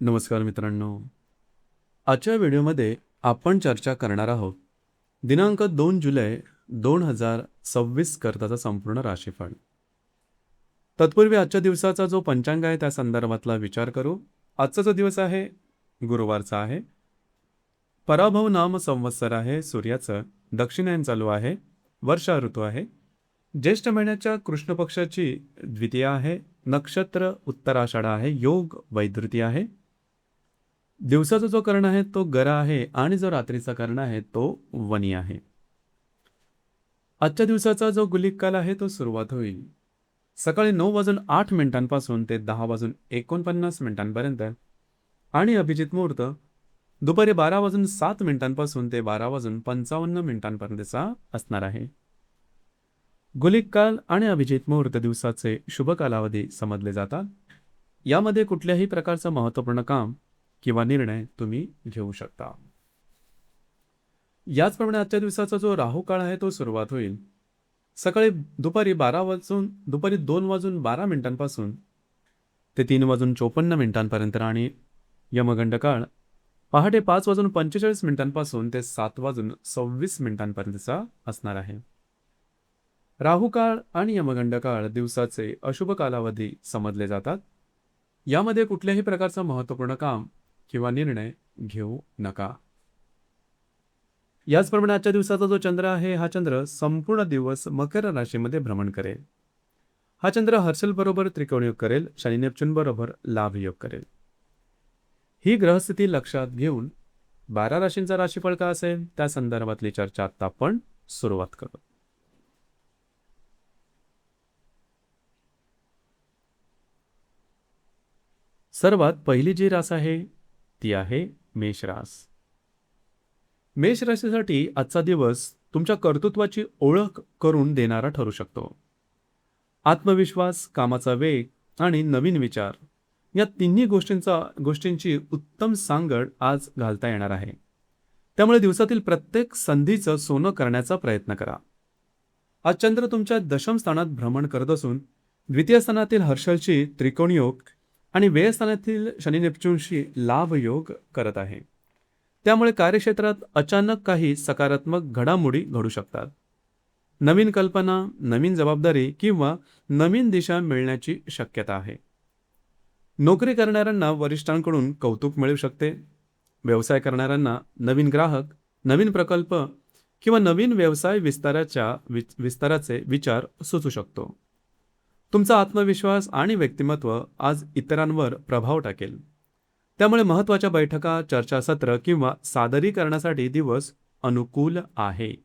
नमस्कार मित्रांनो. आजच्या व्हिडिओमध्ये आपण चर्चा करणार आहोत दिनांक 2 जुलै 2026 करताचा संपूर्ण राशीफळ. तत्पूर्वी आजच्या दिवसाचा जो पंचांग आहे त्या संदर्भातला विचार करू. आजचा जो दिवस आहे गुरुवारचा आहे. पराभव नाम संवत्सर आहे. सूर्याचं दक्षिणायन चालू आहे. वर्षा ऋतू आहे. ज्येष्ठ महिन्याच्या कृष्ण पक्षाची द्वितीया आहे. नक्षत्र उत्तराषाढा आहे. योग वैधृती आहे. दिवसाचा जो कर्ण आहे तो गरा आहे आणि जो रात्रीचा कर्ण आहे तो वनी आहे. आजच्या दिवसाचा जो गुलिक काल आहे तो सुरुवात होईल सकाळी 9:08 ते 10:49 आणि अभिजित मुहूर्त दुपारी 12:07 ते 12:55 असणार आहे. गुलिक काल आणि अभिजित मुहूर्त दिवसाचे शुभ कालावधी समजले जातात. यामध्ये कुठल्याही प्रकारचं महत्त्वपूर्ण काम किंवा निर्णय तुम्ही घेऊ शकता. याचप्रमाणे आजच्या दिवसाचा जो राहू काळ आहे तो सुरुवात होईल सकाळी दुपारी 2:12 ते 3:54 आणि यमगंड काळ पहाटे 5:45 ते 7:26 असणार आहे. राहू काळ आणि यमगंड काळ दिवसाचे अशुभ कालावधी समजले जातात. यामध्ये कुठल्याही प्रकारचं महत्त्वपूर्ण काम किंवा निर्णय घेऊ नका. याचप्रमाणे आजच्या दिवसाचा जो चंद्र आहे हा चंद्र संपूर्ण दिवस मकर राशीमध्ये भ्रमण करेल. हा चंद्र हर्षल बरोबर त्रिकोणयोग करेल. शनी नेपच्यून बरोबर लाभयोग करेल. ही ग्रहस्थिती लक्षात घेऊन 12 राशींचा राशीफळ का असेल त्या संदर्भातली चर्चा आता आपण सुरुवात करू. सर्वात पहिली जी रास आहे ती आहे मेष रास. मेष राशीसाठी आजचा दिवस तुमच्या कर्तृत्वाची ओळख करून देणारा ठरू शकतो. आत्मविश्वास, कामाचा वेग आणि नवीन विचार या तिन्ही गोष्टींची उत्तम सांगड आज घालता येणार आहे. त्यामुळे दिवसातील प्रत्येक संधीचं सोनं करण्याचा प्रयत्न करा. आज चंद्र तुमच्या दशम स्थानात भ्रमण करत असून द्वितीय स्थानातील हर्षलशी त्रिकोणयोग आणि व्ययस्थानातील शनी नेपच्यूनशी लाभयोग करत आहे. त्यामुळे कार्यक्षेत्रात अचानक काही सकारात्मक घडामोडी घडू शकतात. नवीन कल्पना, नवीन जबाबदारी किंवा नवीन दिशा मिळण्याची शक्यता आहे. नोकरी करणाऱ्यांना वरिष्ठांकडून कौतुक मिळू शकते. व्यवसाय करणाऱ्यांना नवीन ग्राहक, नवीन प्रकल्प किंवा नवीन व्यवसाय विस्ताराचे विचार सुचू शकतो. तुमचा आत्मविश्वास आणि व्यक्तिमत्व आज इतरांवर प्रभाव टाकेल. त्यामुळे महत्त्वाच्या बैठका, चर्चासत्र किंवा सादरीकरणासाठी दिवस अनुकूल आहे.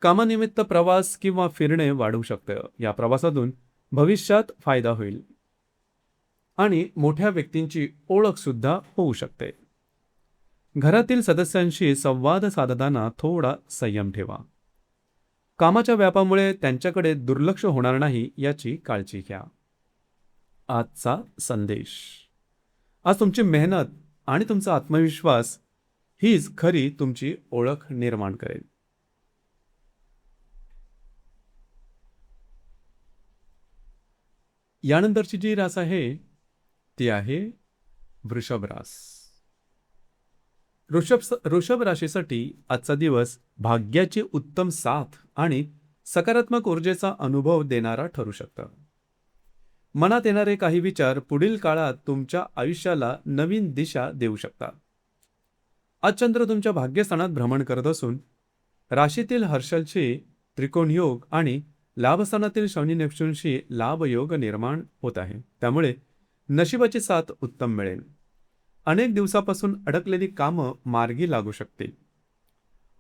कामानिमित्त प्रवास किंवा फिरणे वाढू शकतं. या प्रवासातून भविष्यात फायदा होईल आणि मोठ्या व्यक्तींची ओळख सुद्धा होऊ शकते. घरातील सदस्यांशी संवाद साधताना थोडा संयम ठेवा. कामाच्या व्यापामुळे त्यांच्याकडे दुर्लक्ष होणार नाही याची काळजी घ्या. आजचा संदेश. आज तुमची मेहनत आणि तुमचा आत्मविश्वास हीच खरी तुमची ओळख निर्माण करेल. यानंतरची जी रास आहे ती आहे वृषभ रास. वृषभ राशीसाठी आजचा दिवस भाग्याची उत्तम साथ आणि सकारात्मक ऊर्जेचा अनुभव देणारा ठरू शकतो. मनात येणारे काही विचार पुढील काळात तुमच्या आयुष्याला नवीन दिशा देऊ शकतात. आज चंद्र तुमच्या भाग्यस्थानात भ्रमण करत असून राशीतील हर्षलशी त्रिकोणयोग आणि लाभस्थानातील शनी नेपच्यूनशी लाभयोग निर्माण होत आहे. त्यामुळे नशिबाची साथ उत्तम मिळेल. अनेक दिवसापासून अडकलेली कामं मार्गी लागू शकतील.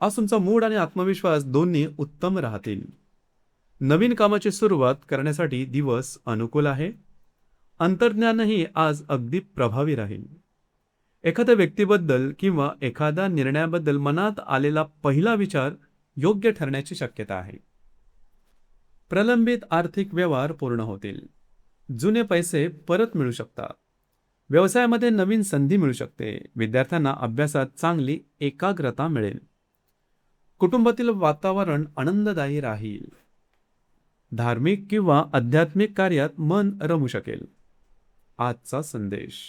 आज तुमचा मूड आणि आत्मविश्वास दोन्ही उत्तम राहतील. नवीन कामाची सुरुवात करण्यासाठी दिवस अनुकूल आहे. अंतर्ज्ञानही आज अगदी प्रभावी राहील. एखाद्या व्यक्तीबद्दल किंवा एखाद्या निर्णयाबद्दल मनात आलेला पहिला विचार योग्य ठरण्याची शक्यता आहे. प्रलंबित आर्थिक व्यवहार पूर्ण होतील. जुने पैसे परत मिळू शकतात. व्यवसायामध्ये नवीन संधी मिळू शकते. विद्यार्थ्यांना अभ्यासात चांगली एकाग्रता मिळेल. कुटुंबातील वातावरण आनंददायी राहील. धार्मिक किंवा आध्यात्मिक कार्यात मन रमू शकेल. आजचा संदेश.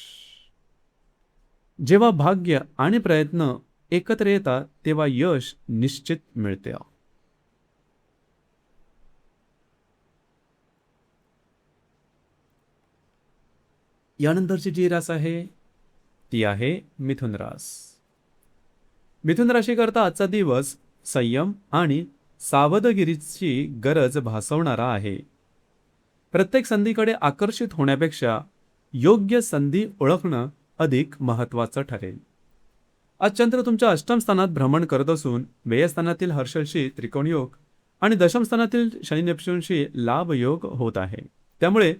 जेव्हा भाग्य आणि प्रयत्न एकत्र येतात तेव्हा यश निश्चित मिळते. यानंतरची जी रास आहे ती आहे मिथुन रास. मिथुन राशीकरता आजचा दिवस संयम आणि सावधगिरीची गरज भासवणारा आहे. प्रत्येक संधीकडे आकर्षित होण्यापेक्षा योग्य संधी ओळखणं अधिक महत्त्वाचं ठरेल. आज चंद्र तुमच्या अष्टम स्थानात भ्रमण करत असून व्ययस्थानातील हर्षलशी त्रिकोण योग आणि दशम स्थानातील शनी नेपच्यूनशी लाभ योग होत आहे. त्यामुळे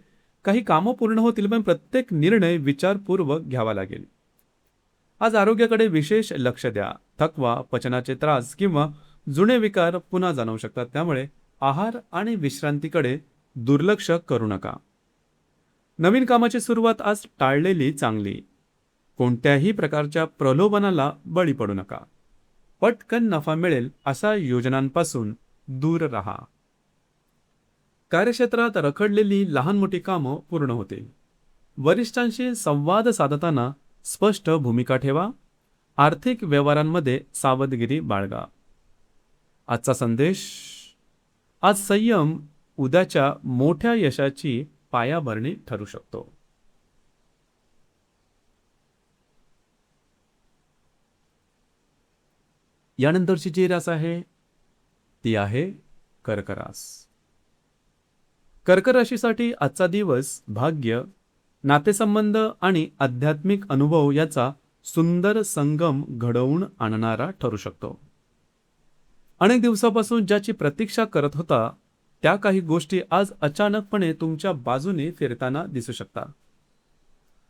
काही कामं पूर्ण होतील, पण प्रत्येक निर्णय विचारपूर्वक घ्यावा लागेल. आज आरोग्याकडे विशेष लक्ष द्या. थकवा, पचनाचे त्रास किंवा जुने विकार पुन्हा जाणवू शकतात. त्यामुळे आहार आणि विश्रांतीकडे दुर्लक्ष करू नका. नवीन कामाची सुरुवात आज टाळलेली चांगली. कोणत्याही प्रकारच्या प्रलोभनाला बळी पडू नका. पटकन नफा मिळेल अशा योजनांपासून दूर राहा. कार्यक्षेत्रात रखडलेली लहान मोठी कामं पूर्ण होतील. वरिष्ठांशी संवाद साधताना स्पष्ट भूमिका ठेवा. आर्थिक व्यवहारांमध्ये सावधगिरी बाळगा. आजचा संदेश: आज संयम उद्याच्या मोठ्या यशाची पायाभरणी ठरू शकतो. यानंतरची जी रास आहे ती आहे कर्क रास. कर्क राशीसाठी आजचा दिवस भाग्य, नातेसंबंध आणि आध्यात्मिक अनुभव याचा सुंदर संगम घडवून आणणारा ठरू शकतो. अनेक दिवसापासून ज्याची प्रतीक्षा करत होता त्या काही गोष्टी आज अचानकपणे तुमच्या बाजूने फिरताना दिसू शकतात.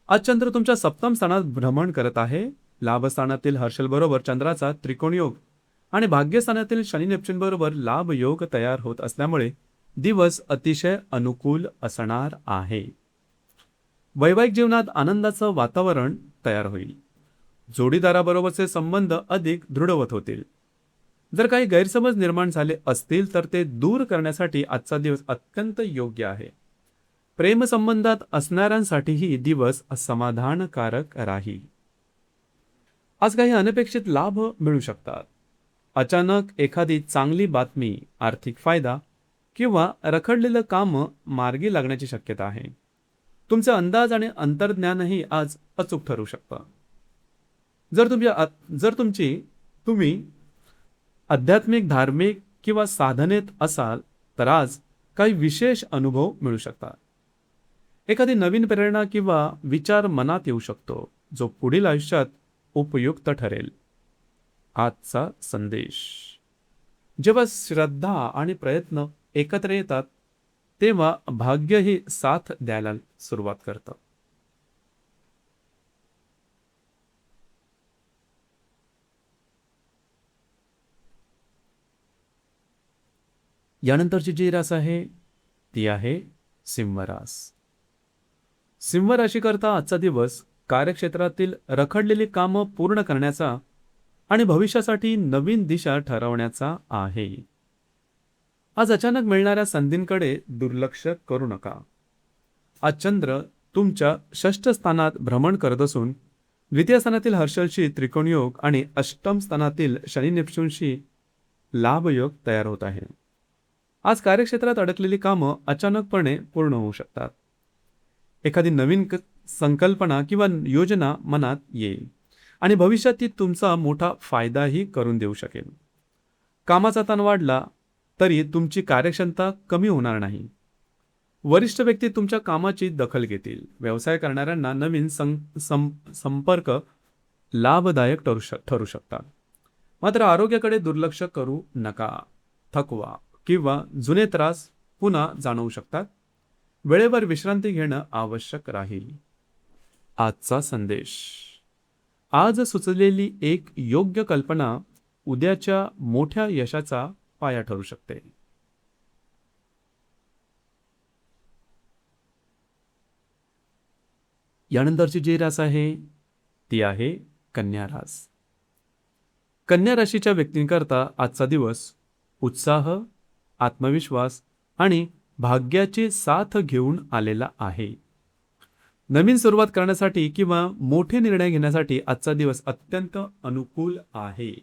आज चंद्र तुमच्या सप्तम स्थानात भ्रमण करत आहे. लाभस्थानातील हर्षल बरोबर चंद्राचा त्रिकोण योग आणि भाग्यस्थानातील शनी नेपच्यून बरोबर लाभ योग तयार होत असल्यामुळे दिवस अतिशय अनुकूल असणार आहे. वैवाहिक जीवनात आनंदाचं वातावरण तयार होईल. जोडीदाराबरोबरचे संबंध अधिक दृढवत होतील. जर काही गैरसमज निर्माण झाले असतील तर ते दूर करण्यासाठी आजचा दिवस अत्यंत योग्य आहे. प्रेमसंबंधात असणाऱ्यांसाठीही दिवस समाधानकारक राहील. आज काही अनपेक्षित लाभ मिळू शकतात. अचानक एखादी चांगली बातमी, आर्थिक फायदा किंवा रखडलेलं काम मार्गी लागण्याची शक्यता आहे. तुमचे अंदाज आणि अंतर्ज्ञानही आज अचूक ठरू शकतं. तुम्ही आध्यात्मिक, धार्मिक किंवा साधनेत असाल तर आज काही विशेष अनुभव मिळू शकतात. एखादी नवीन प्रेरणा किंवा विचार मनात येऊ शकतो जो पुढील आयुष्यात उपयुक्त ठरेल. आजचा संदेश: जेव्हा श्रद्धा आणि प्रयत्न एकत्र येतात तेव्हा भाग्यही साथ द्यायला सुरुवात करतं. यानंतरची जी रास आहे ती आहे सिंह रास. सिंह राशीकरता आजचा दिवस कार्यक्षेत्रातील रखडलेली कामं पूर्ण करण्याचा आणि भविष्यासाठी नवीन दिशा ठरवण्याचा आहे. आज अचानक मिळणाऱ्या संधींकडे दुर्लक्ष करू नका. आज चंद्र तुमच्या षष्ठ स्थानात भ्रमण करत असून द्वितीय स्थानातील हर्षलशी त्रिकोण योग आणि अष्टम स्थानातील शनी नेपच्यूनशी लाभयोग तयार होत आहे. आज कार्यक्षेत्रात अडकलेली कामं अचानकपणे पूर्ण होऊ शकतात. एखादी नवीन संकल्पना किंवा योजना मनात येईल आणि भविष्यात ती तुमचा मोठा फायदाही करून देऊ शकेल. कामाचा ताण वाढला तरी तुमची कार्यक्षमता कमी होणार नाही. वरिष्ठ व्यक्ती तुमच्या कामाची दखल घेतील. व्यवसाय करणाऱ्यांना नवीन संपर्क लाभदायक ठरू शकतात. मात्र आरोग्याकडे दुर्लक्ष करू नका. थकवा किंवा जुने त्रास पुन्हा जाणवू शकतात. वेळेवर विश्रांती घेणं आवश्यक राहील. आजचा संदेश: आज सुचलेली एक योग्य कल्पना उद्याच्या मोठ्या यशाचा पाया ठरू शकते. यानंतरची जी रास आहे ती आहे कन्या रास. कन्या राशीच्या व्यक्तींकरता आजचा दिवस उत्साह, आत्मविश्वास आणि भाग्याची साथ घेऊन आलेला आहे. नवीन सुरुवात करण्यासाठी किंवा मोठे निर्णय घेण्यासाठी आजचा दिवस अत्यंत अनुकूल आहे.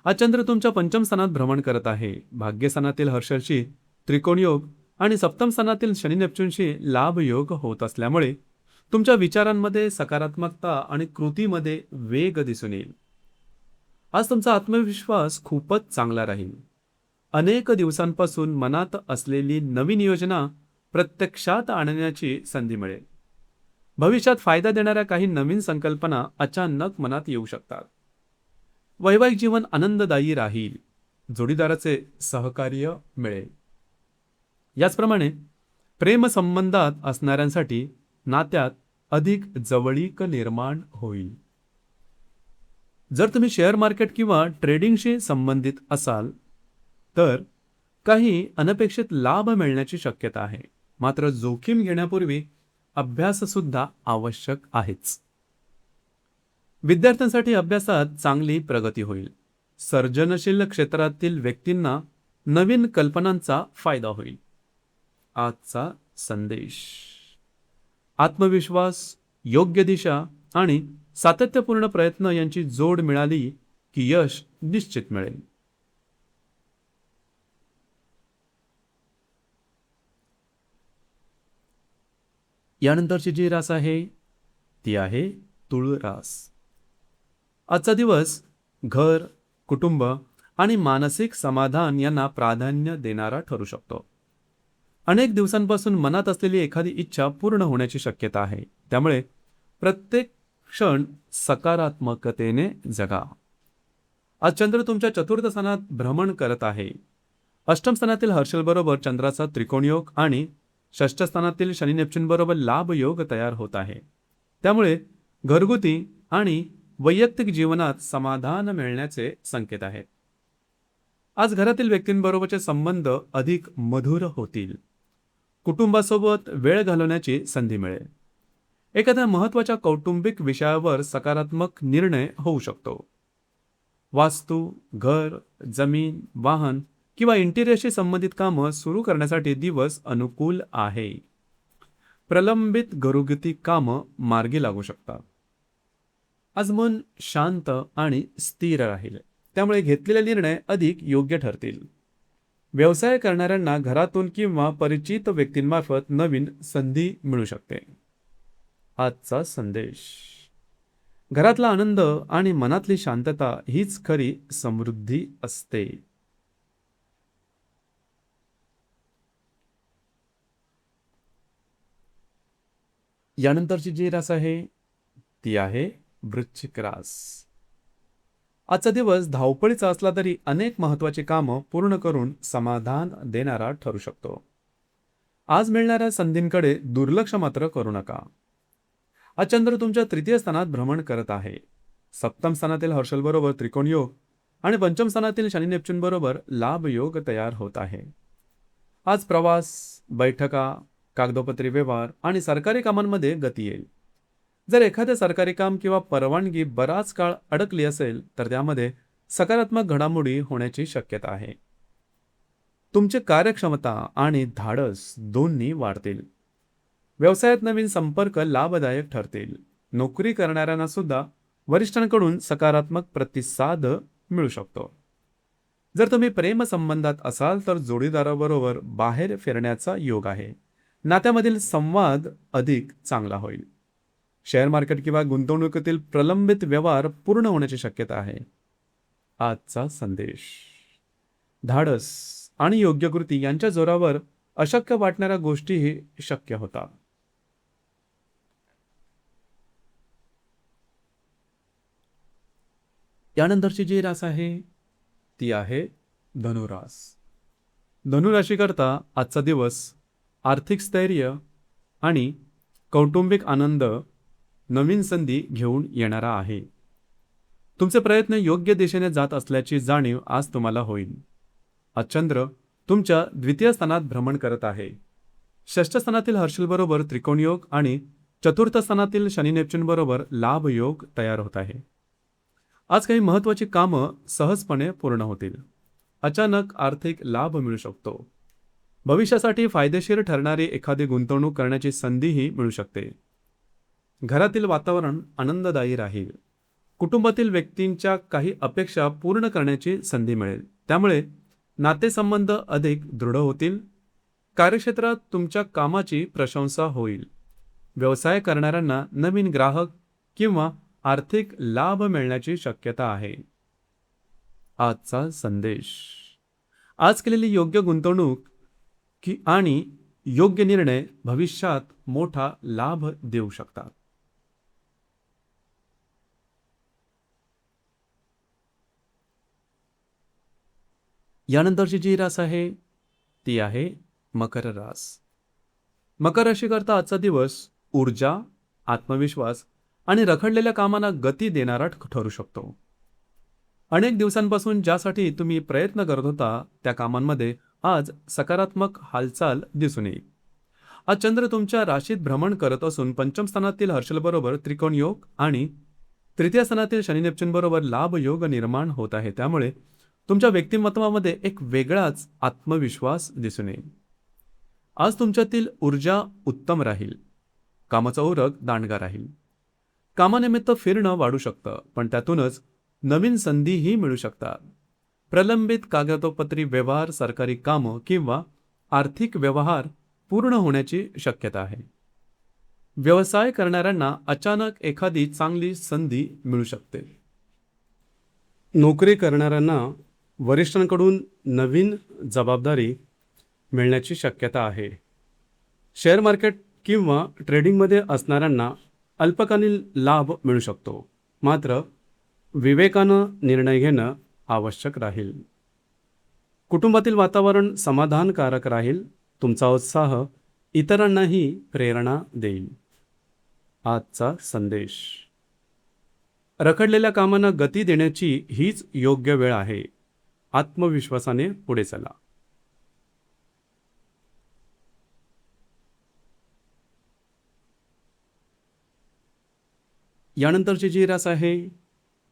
आज चंद्र तुमच्या पंचम स्थानात भ्रमण करत आहे. भाग्यस्थानातील हर्षशी त्रिकोण योग आणि सप्तम स्थानातील शनी नेपच्यूनशी लाभ योग होत असल्यामुळे तुमच्या विचारांमध्ये सकारात्मकता आणि कृतीमध्ये वेग दिसून येईल. आज तुमचा आत्मविश्वास खूपच चांगला राहील. अनेक दिवसांपासून मनात असलेली नवीन योजना प्रत्यक्षात आणण्याची संधी मिळेल. भविष्यात फायदा देणाऱ्या काही नवीन संकल्पना अचानक मनात येऊ शकतात. वैवाहिक जीवन आनंददायी राहील. जोडीदाराचे सहकार्य मिळेल. याचप्रमाणे प्रेमसंबंधात असणाऱ्यांसाठी नात्यात अधिक जवळीक निर्माण होईल. जर तुम्ही शेअर मार्केट किंवा ट्रेडिंगशी संबंधित असाल तर काही अनपेक्षित लाभ मिळण्याची शक्यता आहे. मात्र जोखीम घेण्यापूर्वी अभ्यास सुद्धा आवश्यक आहेच. विद्यार्थ्यांसाठी अभ्यासात चांगली प्रगती होईल. सर्जनशील क्षेत्रातील व्यक्तींना नवीन कल्पनांचा फायदा होईल. आजचा संदेश: आत्मविश्वास, योग्य दिशा आणि सातत्यपूर्ण प्रयत्न यांची जोड मिळाली की यश निश्चित मिळेल. यानंतरची जी रास आहे ती आहे तुळ रास. आजचा दिवस घर, कुटुंब आणि मानसिक समाधान यांना प्राधान्य देणारा ठरू शकतो. अनेक दिवसांपासून मनात असलेली एखादी इच्छा पूर्ण होण्याची शक्यता आहे. त्यामुळे प्रत्येक क्षण सकारात्मकतेने जगा. आज चंद्र तुमच्या चतुर्थ स्थानात भ्रमण करत आहे. अष्टम स्थानातील हर्षल बरोबर चंद्राचा त्रिकोण योग आणि षष्ठ स्थानातील शनी नेपच्यून बरोबर लाभ योग तयार होत आहे. त्यामुळे घरगुती आणि वैयक्तिक जीवनात समाधान मिळण्याचे संकेत आहेत. आज घरातील व्यक्तींबरोबरचे संबंध अधिक मधुर होतील. कुटुंबासोबत वेळ घालवण्याची संधी मिळेल. एखाद्या महत्त्वाच्या कौटुंबिक विषयावर सकारात्मक निर्णय होऊ शकतो. वास्तू, घर, जमीन, वाहन किंवा इंटिरियरशी संबंधित कामं सुरू करण्यासाठी दिवस अनुकूल आहे. प्रलंबित घरगुती कामं मार्गी लागू शकतात. आज मन शांत आणि स्थिर राहील. त्यामुळे घेतलेले निर्णय अधिक योग्य ठरतील. व्यवसाय करणाऱ्यांना घरातून किंवा परिचित व्यक्तींमार्फत नवीन संधी मिळू शकते. आजचा संदेश: घरातला आनंद आणि मनातली शांतता हीच खरी समृद्धी असते. यानंतरची जी रास आहे ती आहे वृश्चिक रास. आजचा दिवस धावपळीचा असला तरी अनेक महत्त्वाची कामं पूर्ण करून समाधान देणारा ठरू शकतो. आज मिळणाऱ्या संधींकडे दुर्लक्ष मात्र करू नका. आज चंद्र तुमच्या तृतीय स्थानात भ्रमण करत आहे. सप्तम स्थानातील हर्षल बरोबर त्रिकोण योग आणि पंचम स्थानातील शनी नेपच्यून बरोबर लाभ योग तयार होत आहे. आज प्रवास, बैठका, कागदोपत्री व्यवहार आणि सरकारी कामांमध्ये गती येईल. जर एखादे सरकारी काम किंवा परवानगी बराच काळ अडकली असेल तर त्यामध्ये सकारात्मक घडामोडी होण्याची शक्यता आहे. तुमची कार्यक्षमता आणि धाडस दोन्ही वाढतील. व्यवसायात नवीन संपर्क लाभदायक ठरतील. नोकरी करणाऱ्यांना सुद्धा वरिष्ठांकडून सकारात्मक प्रतिसाद मिळू शकतो. जर तुम्ही प्रेमसंबंधात असाल तर जोडीदाराबरोबर बाहेर फिरण्याचा योग आहे. नात्यामधील संवाद अधिक चांगला होईल. शेअर मार्केट किंवा गुंतवणुकीतील प्रलंबित व्यवहार पूर्ण होण्याची शक्यता आहे. आजचा संदेश: धाडस आणि योग्य कृती यांच्या जोरावर अशक्य वाटणाऱ्या गोष्टीही शक्य होतात. यानंतरची जी रास आहे ती आहे धनुरास. धनुराशीकरता आजचा दिवस आर्थिक स्थैर्य आणि कौटुंबिक आनंद, नवीन संधी घेऊन येणारा आहे. तुमचे प्रयत्न योग्य दिशेने जात असल्याची जाणीव आज तुम्हाला होईल. आज चंद्र तुमच्या द्वितीय स्थानात भ्रमण करत आहे. षष्ठ स्थानातील हर्षल बरोबर त्रिकोण योग आणि चतुर्थ स्थानातील शनी नेपच्यून बरोबर लाभ योग तयार होत आहे. आज काही महत्त्वाची कामं सहजपणे पूर्ण होतील. अचानक आर्थिक लाभ मिळू शकतो. भविष्यासाठी फायदेशीर ठरणारी एखादी गुंतवणूक करण्याची संधीही मिळू शकते. घरातील वातावरण आनंददायी राहील. कुटुंबातील व्यक्तींच्या काही अपेक्षा पूर्ण करण्याची संधी मिळेल. त्यामुळे नातेसंबंध अधिक दृढ होतील. कार्यक्षेत्रात तुमच्या कामाची प्रशंसा होईल. व्यवसाय करणाऱ्यांना नवीन ग्राहक किंवा आर्थिक लाभ मिळण्याची शक्यता आहे. आजचा संदेश. आज केलेली योग्य गुंतवणूक आणि योग्य निर्णय भविष्यात मोठा लाभ देऊ शकतात. यानंतरची जी रास आहे ती आहे मकर रास. मकर राशीकरता आजचा दिवस ऊर्जा, आत्मविश्वास आणि रखडलेल्या कामांना गती देणारा ठरू शकतो. अनेक दिवसांपासून ज्यासाठी तुम्ही प्रयत्न करत होता त्या कामांमध्ये आज सकारात्मक हालचाल दिसून येईल. आज चंद्र तुमच्या राशीत भ्रमण करत असून पंचम स्थानातील हर्षल बरोबर त्रिकोण योग आणि तृतीय स्थानातील शनी नेपच्यून बरोबर लाभ योग निर्माण होत आहे. त्यामुळे तुमच्या व्यक्तिमत्वामध्ये एक वेगळाच आत्मविश्वास दिसून येईल. आज तुमच्यातील ऊर्जा उत्तम राहील. कामाचा उरक दांडगा राहील. कामानिमित्त फिरणं वाढू शकतं, पण त्यातूनच नवीन संधीही मिळू शकतात. प्रलंबित कागदोपत्री व्यवहार, सरकारी कामं किंवा आर्थिक व्यवहार पूर्ण होण्याची शक्यता आहे. व्यवसाय करणाऱ्यांना अचानक एखादी चांगली संधी मिळू शकते. नोकरी करणाऱ्यांना वरिष्ठांकडून नवीन जबाबदारी मिळण्याची शक्यता आहे. शेअर मार्केट किंवा ट्रेडिंगमध्ये असणाऱ्यांना अल्पकालीन लाभ मिळू शकतो, मात्र विवेकानं निर्णय घेणं आवश्यक राहील. कुटुंबातील वातावरण समाधानकारक राहील. तुमचा उत्साह इतरांनाही प्रेरणा देईल. आजचा संदेश. रखडलेल्या कामांना गती देण्याची हीच योग्य वेळ आहे. आत्मविश्वासाने पुढे चला. यानंतरची जी रास आहे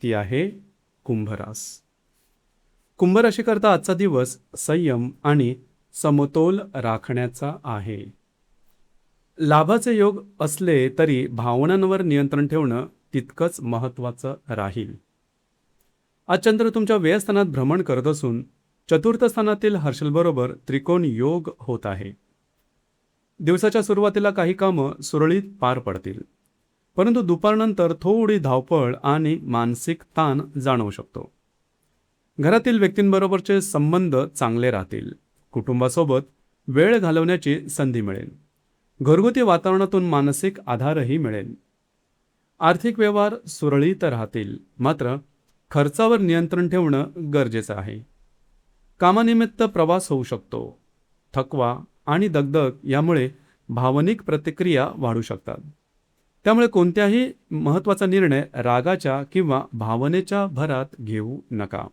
ती आहे कुंभ रास. कुंभ राशीकरता आजचा दिवस संयम आणि समतोल राखण्याचा आहे. लाभाचे योग असले तरी भावनांवर नियंत्रण ठेवणं तितकंच महत्त्वाचं राहील. आज चंद्र तुमच्या व्ययस्थानात भ्रमण करत असून चतुर्थ स्थानातील हर्षल बरोबर त्रिकोण योग होत आहे. दिवसाच्या सुरुवातीला काही कामं सुरळीत पार पडतील, परंतु दुपारनंतर थोडी धावपळ आणि मानसिक ताण जाणवू शकतो. घरातील व्यक्तींबरोबरचे संबंध चांगले राहतील. कुटुंबासोबत वेळ घालवण्याची संधी मिळेल. घरगुती वातावरणातून मानसिक आधारही मिळेल. आर्थिक व्यवहार सुरळीत राहतील, मात्र खर्चावर नियंत्रण ठेवणं गरजेचं आहे. कामानिमित्त प्रवास होऊ शकतो. थकवा आणि दगदग यामुळे भावनिक प्रतिक्रिया वाढू शकतात. त्यामुळे कोणत्याही महत्त्वाचा निर्णय रागाच्या किंवा भावनेच्या भरात घेऊ नका.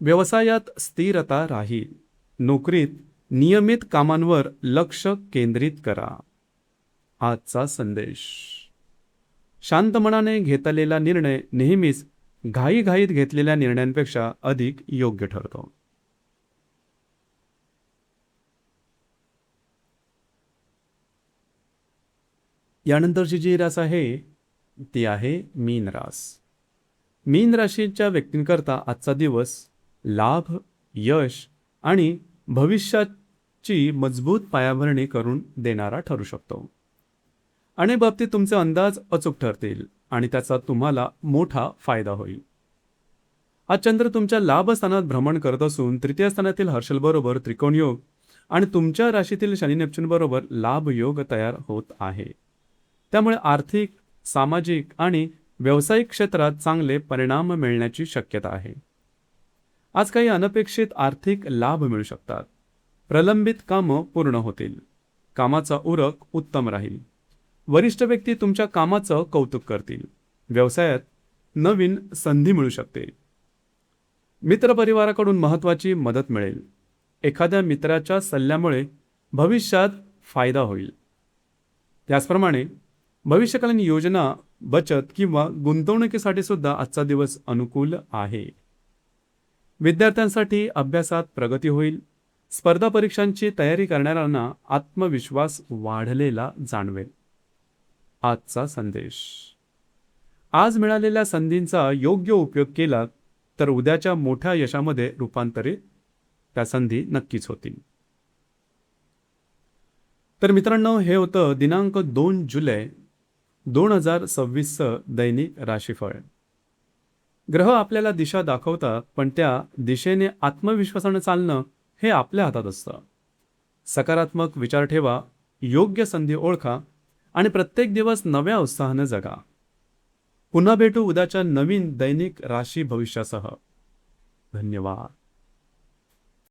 व्यवसायात स्थिरता राहील. नोकरीत नियमित कामांवर लक्ष केंद्रित करा. आजचा संदेश. शांत मनाने घेतलेला निर्णय नेहमीच घाईघाईत घेतलेल्या निर्णयांपेक्षा अधिक योग्य ठरतो. यानंतरची जी रास आहे ती आहे मीन रास. मीन राशीच्या व्यक्तींकरता आजचा दिवस लाभ, यश आणि भविष्याची मजबूत पायाभरणी करून देणारा ठरू शकतो. अनेक बाबतीत तुमचे अंदाज अचूक ठरतील आणि त्याचा तुम्हाला मोठा फायदा होईल. आज चंद्र तुमच्या लाभ स्थानात भ्रमण करत असून तृतीय स्थानातील हर्षल बरोबर त्रिकोण योग आणि तुमच्या राशीतील शनी नेपच्यून बरोबर लाभ योग तयार होत आहे. त्यामुळे आर्थिक, सामाजिक आणि व्यावसायिक क्षेत्रात चांगले परिणाम मिळण्याची शक्यता आहे. आज काही अनपेक्षित आर्थिक लाभ मिळू शकतात. प्रलंबित कामं पूर्ण होतील. कामाचा उरक उत्तम राहील. वरिष्ठ व्यक्ती तुमच्या कामाचं कौतुक करतील. व्यवसायात नवीन संधी मिळू शकते. मित्रपरिवाराकडून महत्त्वाची मदत मिळेल. एखाद्या मित्राच्या सल्ल्यामुळे भविष्यात फायदा होईल. त्याचप्रमाणे भविष्यकालीन योजना, बचत किंवा गुंतवणुकीसाठी सुद्धा आजचा दिवस अनुकूल आहे. विद्यार्थ्यांसाठी अभ्यासात प्रगती होईल. स्पर्धा परीक्षांची तयारी करणाऱ्यांना आत्मविश्वास वाढलेला जाणवेल. आजचा संदेश. आज मिळालेल्या संधींचा योग्य उपयोग केला तर उद्याच्या मोठ्या यशामध्ये रूपांतरित त्या संधी नक्कीच होतील. तर मित्रांनो, हे होतं दिनांक 2 जुलै 2026चं दैनिक राशीफळ. ग्रह आपल्याला दिशा दाखवतात, पण त्या दिशेने आत्मविश्वासाने चालणं हे आपल्या हातात असतं. सकारात्मक विचार ठेवा, योग्य संधी ओळखा आणि प्रत्येक दिवस नव्या उत्साहाने जगा. पुन्हा भेटू उद्याच्या नवीन दैनिक राशी भविष्यासह. धन्यवाद.